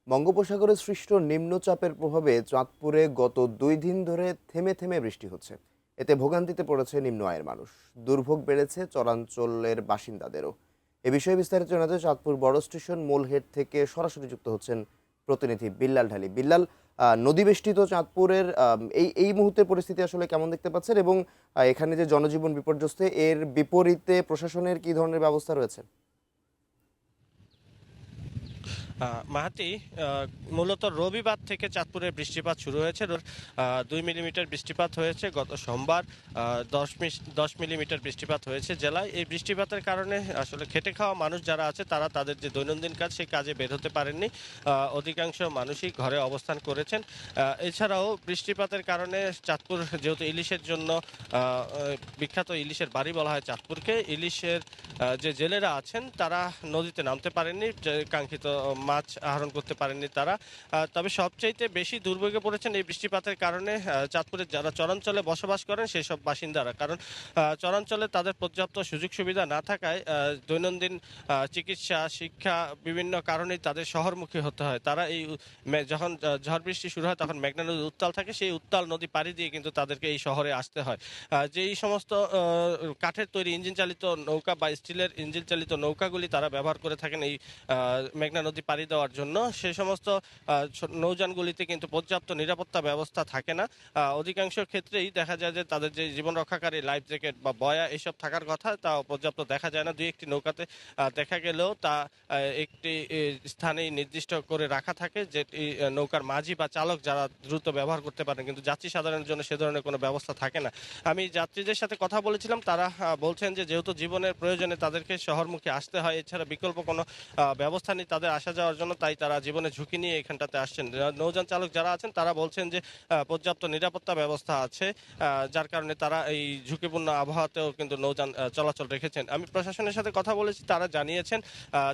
বঙ্গোপসাগরে সৃষ্ট নিম্নচাপের প্রভাবে চাঁদপুরে গত 2 দিন ধরে থেমে থেমে বৃষ্টি হচ্ছে। এতে ভোগান্তিতে পড়েছে নিম্ন আয়ের মানুষ। দুর্ভোগ বেড়েছে চরাঞ্চলের বাসিন্দাদেরও। এ বিষয়ে বিস্তারিত জানাতে চাঁদপুর বড় স্টেশন মূলহেড থেকে সরাসরি যুক্ত হচ্ছেন প্রতিনিধি বিল্লাল ঢালি। বিল্লাল, নদীবেষ্টিত চাঁদপুরের এই এই মুহূর্তের পরিস্থিতি আসলে কেমন দেখতে পাচ্ছেন, এবং এখানে যে জনজীবন বিপর্যস্ত, এর বিপরীতে প্রশাসনের কি ধরনের ব্যবস্থা রয়েছে? মাহাতি, মূলত রবিবার থেকে চাঁদপুরে বৃষ্টিপাত শুরু হয়েছে। 2 মিলিমিটার বৃষ্টিপাত হয়েছে গত সোমবার। 10 মিলিমিটার বৃষ্টিপাত হয়েছে জেলায়। এই বৃষ্টিপাতের কারণে আসলে খেটে খাওয়া মানুষ যারা আছে তারা তাদের যে দৈনন্দিন কাজ সেই কাজে বের হতে পারেননি। অধিকাংশ মানুষই ঘরে অবস্থান করেছেন। এছাড়াও বৃষ্টিপাতের কারণে চাঁদপুর যেহেতু ইলিশের জন্য বিখ্যাত, ইলিশের বাড়ি বলা হয় চাঁদপুরকে, ইলিশের যে জেলেরা আছেন তারা নদীতে নামতে পারেননি, যে কাঙ্ক্ষিত মাছ আহরণ করতে পারেননি তারা। তবে সবচাইতে বেশি দুর্ভোগে পড়েছেন এই বৃষ্টিপাতের কারণে চাঁদপুরের যারা চরাঞ্চলে বসবাস করেন সেই সব বাসিন্দারা। কারণ চরাঞ্চলে তাদের পর্যাপ্ত সুযোগ সুবিধা না থাকায় দৈনন্দিন চিকিৎসা, শিক্ষা বিভিন্ন কারণেই তাদের শহরমুখী হতে হয়। তারা এই যখন ঝড় বৃষ্টি শুরু হয় তখন মেঘনা নদী উত্তাল থাকে, সেই উত্তাল নদী পাড়ি দিয়ে কিন্তু তাদেরকে এই শহরে আসতে হয়। যেই সমস্ত কাঠের তৈরি ইঞ্জিন চালিত নৌকা বা স্টিলের ইঞ্জিন চালিত নৌকাগুলি তারা ব্যবহার করে থাকেন এই মেঘনা নদী পাড়ি দেওয়ার জন্য, সেই সমস্ত নৌযানগুলিতে কিন্তু পর্যাপ্ত নিরাপত্তা ব্যবস্থা থাকে না। অধিকাংশ ক্ষেত্রেই দেখা যায় যে তাদের যে জীবন রক্ষাকারী লাইফ জ্যাকেট বা বয়া এসব থাকার কথা তা পর্যাপ্ত দেখা যায় না। দুই একটি নৌকাতে দেখা গেলেও তা একটি স্থানেই নির্দিষ্ট করে রাখা থাকে, যেটি নৌকার মাঝি বা চালক যারা দ্রুত ব্যবহার করতে পারেন, কিন্তু যাত্রী সাধারণের জন্য সে ধরনের কোনো ব্যবস্থা থাকে না। আমি যাত্রীদের সাথে কথা বলেছিলাম, তারা বলছেন যে যেহেতু জীবনের প্রয়োজনে তাদেরকে শহরমুখী আসতে হয়, এছাড়া বিকল্প কোনো ব্যবস্থা নেই তাদের আসা যাওয়ার জন্য, তাই তারা জীবনে ঝুঁকি নিয়ে এখানটাতে আসছেন। নৌযান চালক যারা আছেন তারা বলছেন যে পর্যাপ্ত নিরাপত্তা ব্যবস্থা আছে, যার কারণে তারা এই ঝুঁকিপূর্ণ আবহাওয়াতেও কিন্তু নৌযান চলাচল রেখেছেন। আমি প্রশাসনের সাথে কথা বলেছি, তারা জানিয়েছেন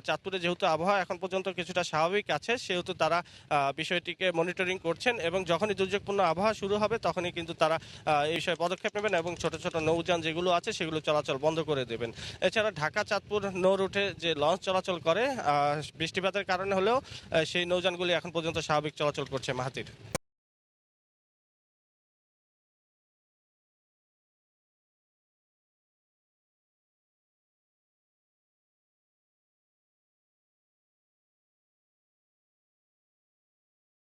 চাঁদপুরে যেহেতু আবহাওয়া এখন পর্যন্ত কিছুটা স্বাভাবিক আছে, সেহেতু তারা বিষয়টিকে মনিটরিং করছেন এবং যখনই দুর্যোগপূর্ণ আবহাওয়া শুরু হবে তখনই কিন্তু তারা এই বিষয়ে পদক্ষেপ নেবেন এবং ছোট ছোট নৌযান যেগুলো আছে সেগুলো চলাচল বন্ধ করে দেবেন। এছাড়া ঢাকা চাঁদপুর নৌ রুটে যে লঞ্চ চলাচল করে বৃষ্টিপাতের কারণে হলেও সেই নৌযানগুলি এখন পর্যন্ত স্বাভাবিক চলাচল করছে। মাহাতির।